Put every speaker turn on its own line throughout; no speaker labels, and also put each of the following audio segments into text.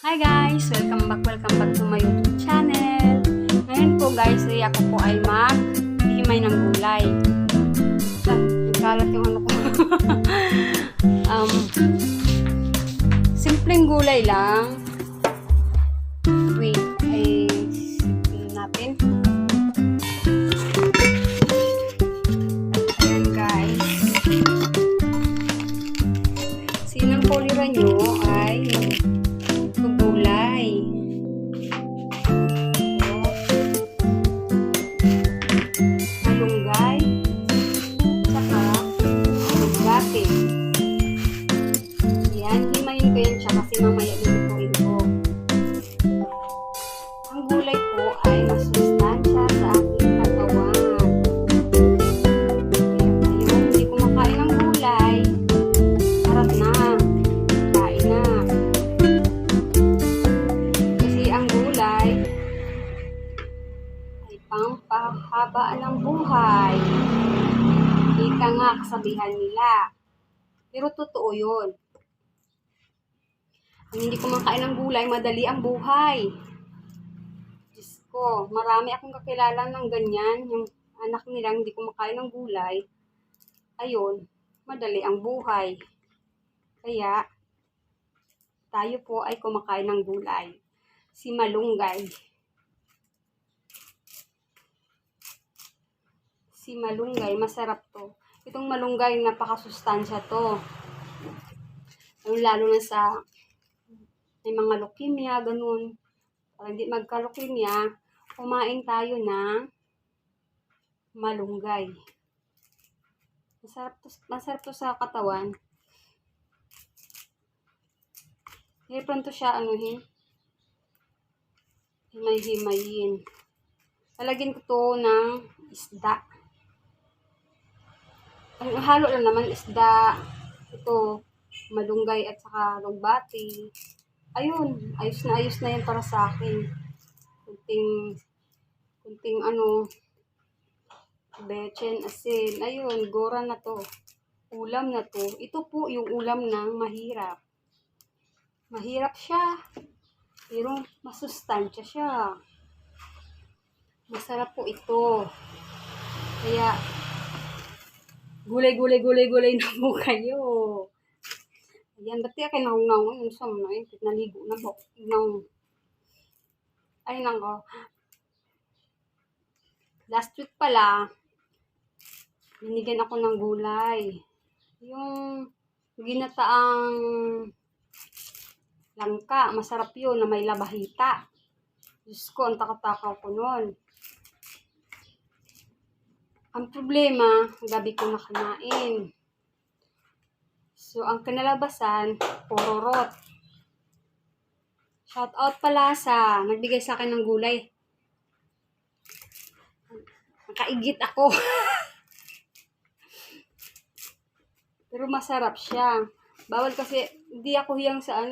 Hi guys! Welcome back to my YouTube channel. Ngayon po guys, ako po ay mag-himay ng gulay. Nagkalat yung ano ko. Simpleng gulay lang. Wait, ay simple natin. Ayan guys. Sinang kulira nyo ay gulay. Malunggay. Saka malunggate. Yan, himayin ko yan siya kasi mamaya lulutuin ko. Ang gulay po ay masustansya sa aking katawan. Kaya ngayon, hindi kumakain ng gulay. Harap na. Kain na. Kasi ang gulay ay pampahaba ng buhay. Ika nga kasabihan nila. Pero totoo yun. Ang hindi kumakain ng gulay, madali ang buhay. Diyos ko, marami akong kakilala ng ganyan. Yung anak nilang hindi kumakain ng gulay. Ayun, madali ang buhay. Kaya, tayo po ay kumakain ng gulay. Si malunggay. Si malunggay, masarap to. Itong malunggay, napakasustansya to. Lalo na sa may mga leukemia, ganun. Para hindi magka-leukemia, kumain tayo ng malunggay. Masarap to sa katawan. Hirapan to siya, himay-himayin. Lalagyan ko to ng isda. Ang halo lang naman isda. Ito, malunggay at saka lugbati. Ayun, ayos na yan para sa akin. Kunting bechin, asin. Ayun, gora na to. Ulam na to. Ito po yung ulam ng mahirap. Mahirap siya. Pero masustansya siya. Masarap po ito. Kaya, gulay na po kayo. Ayan, ba't kaya kinahong-nahong yung sa mga yun? Naligo na po. Ay, nako. Last week pala, binigyan ako ng gulay. Yung ginataang langka, masarap yun na may labahita. Diyos ko, ang takatakaw ko nun. Ang problema, gabi ko nakanain. So, ang kinalabasan, pororot. Shout out pala sa nagbigay sa akin ng gulay. Nakaigit ako. Pero masarap siya. Bawal kasi, hindi ako hiyang sa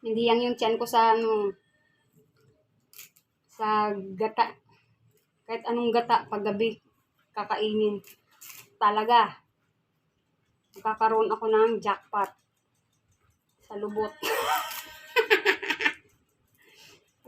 hindi yang yung tiyan ko sa sa gata. Kahit anong gata, paggabi, kakainin. Talaga. Magkakaroon ako ng jackpot. Sa lubot.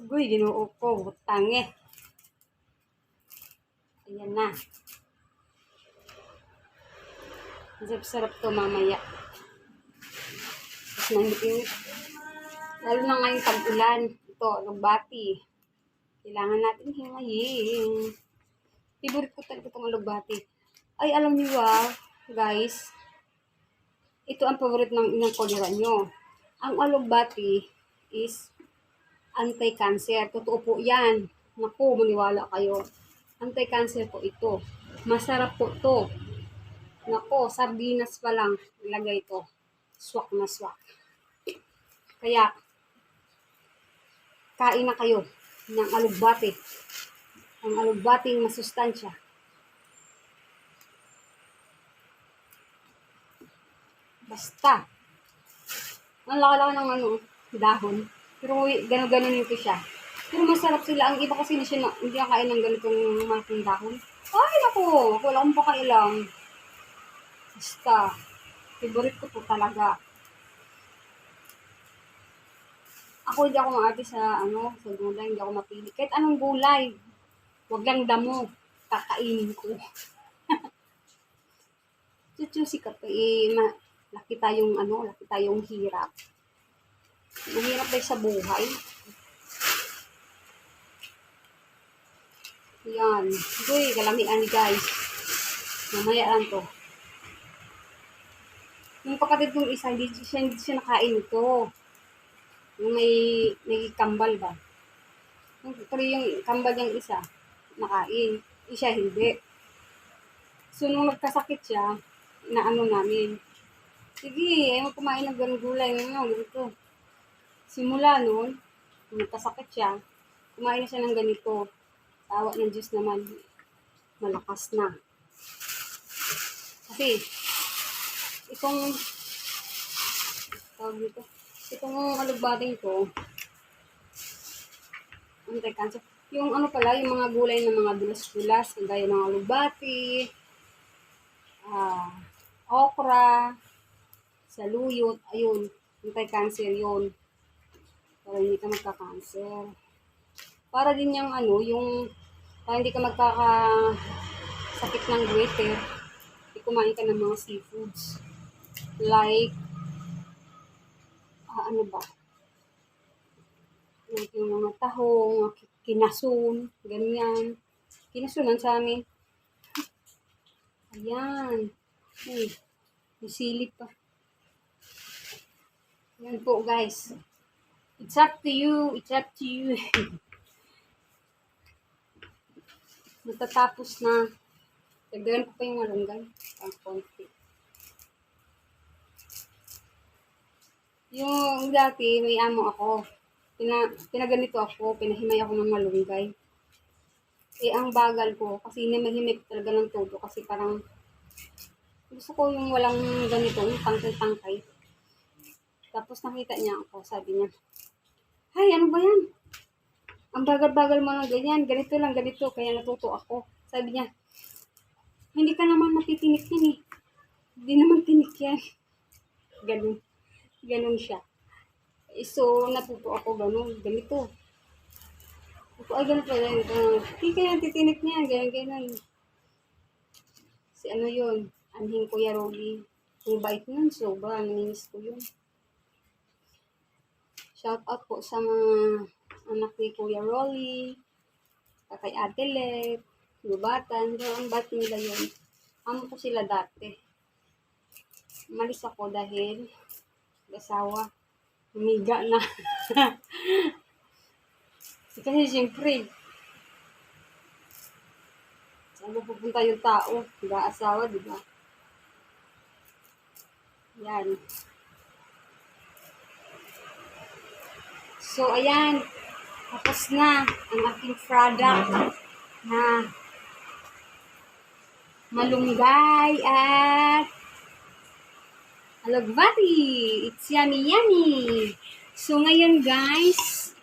Agoy, ginoo ko. Butang eh. Ayan na. Sarap to mamaya. Tapos nangipin. Lalo na ngayong tag-ulan. Ito, lugbati. Kailangan natin himayin. Favorite ko talaga itong lugbati. Ay, alam niyo guys. Ito ang favorite ng inang kulira nyo. Ang alugbati is anti-cancer. Totoo po yan. Naku, maniwala kayo. Anti-cancer po ito. Masarap po ito. Naku, sardinas pa lang. Ilagay ito. Swak na swak. Kaya, kain na kayo ng alugbati. Ang alugbating masustansya. Basta. Ang laki-laki ng dahon. Pero gano'n ito siya. Pero masarap sila. Ang iba kasi hindi kain ng ganitong malaking dahon. Ay, naku. Wala akong pakailang. Basta. Favorite ko po talaga. Ako hindi ako maarte sa gulay, hindi ako mapili. Kahit anong gulay, wag lang damo, kakainin ko. Choosy ka pa laki tayong hirap. Mahirap tayo sa buhay. Yan. Uy, kalamian ni guys. Mamaya lang to. Yung kapatid kong isa, hindi siya nakain ito. Yung may kambal ba? Pero yung kambal yung isa, nakain. Isa hindi. So, nung nagkasakit siya, inaano namin. Sige, ayaw mo kumain ng ganung gulay. Ganito. Simula nun, nung nagkasakit siya, kumain na siya ng ganito. Tawa ng Diyos naman, malakas na. Kasi, itong alugbating ko, cancer. Yung yung mga gulay ng mga dulas-dulas, gaya ng alugbati, okra, saluyot, ayun, anti-cancer yun. Para hindi ka magka-cancer. Para din yung para hindi ka magkakasakit ng goiter, kumain ka ng mga seafoods. Like, like yung mga tahong, kinasun, ganyan. Kinasunan sa amin. Ayan. May silip pa. Yan po guys. It's up to you. It's up to you. Matatapos na. Dagdagan ko pa yung malunggay. Ang konti. Yung dati, may amo ako. Pinaganito ako. Pinahimay ako ng malunggay. Ang bagal ko. Kasi namahimik talaga ng todo. Kasi parang gusto ko yung walang ganito. Yung tangkay-tangkay. Tapos nakita niya ako. Sabi niya, "Hay, ano ba yan? Ang bagal-bagal mo na ganyan. Ganito lang, ganito." Kaya natuto ako. Sabi niya, "Hindi ka naman matitinik yan eh. Hindi naman tinik yan." Ganun siya. So, natuto ako ganito. Ay, ganito. Hindi kaya titinik niya. Ganyan. Si yun, anhing Kuya Rolly. Ang bait nun, sobra. Naminis ko yun. Shout out po sa mga anak ni Kuya Rolly, kay Ate Let, Lubatan, ang bat nila yun. Amo ko sila dati. Umalis ako dahil asawa, humiga na. Kasi siyempre, saan pupunta yung tao? Nag-aasawa, di ba? Yan. So, ayan. Tapos na ang aking product na malunggay at alugbati. It's yummy, yummy. So, ngayon guys,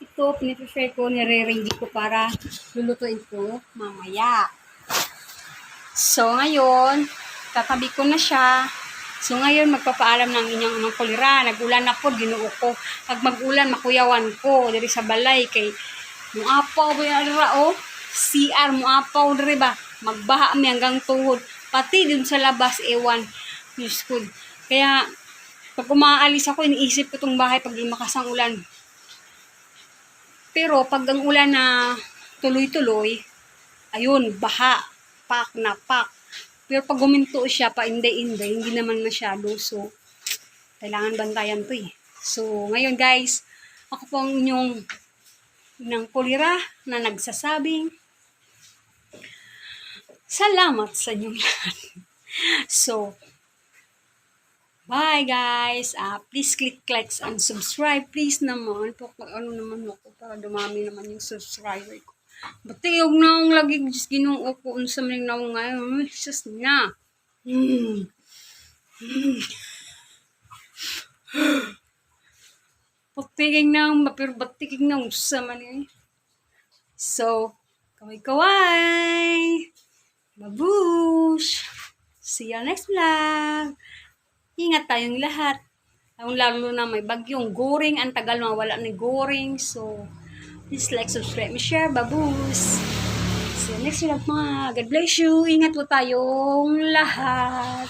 ito, piniprefer ko, nire-ready ko para lulutuin ko mamaya. So, ngayon, tatabi ko na siya. So, ngayon, magpapaalam ng inyong anong kulira. Nag-ulan na po, ginuo ko. Pag mag-ulan, makuyawan ko. Dari sa balay, kay muapaw ba yung CR, muapaw, dari ba? Magbaha mi hanggang tuhod. Pati dun sa labas, ewan. Diyos ko. Kaya, pag umaalis ako, iniisip ko itong bahay pag di makasang ulan. Pero, pag ang ulan na tuloy-tuloy, ayun, baha, pak na pak. Pero pag guminto siya, painday-inday, hindi naman masyado. So, kailangan bantayan to eh. So, ngayon guys, ako po ang inyong ng kulira na nagsasabing, salamat sa inyong lahat. So, bye guys. Please click likes and subscribe. Please naman. Naman ako para dumami naman yung subscriber ko. Bati yung naong lagi just ginuo ko unsa man naong ngayon. Just na. Patiging naong mapirbatiging naong unsa man eh. So, kaway-kaway. Babush. See you next vlog. Ingat tayong lahat. Lalo na may bagyong Goring. Ang tagal mawala ni Goring. So, please like, subscribe, and share. Babus! So, next vlog mga. God bless you. Ingat po tayong lahat.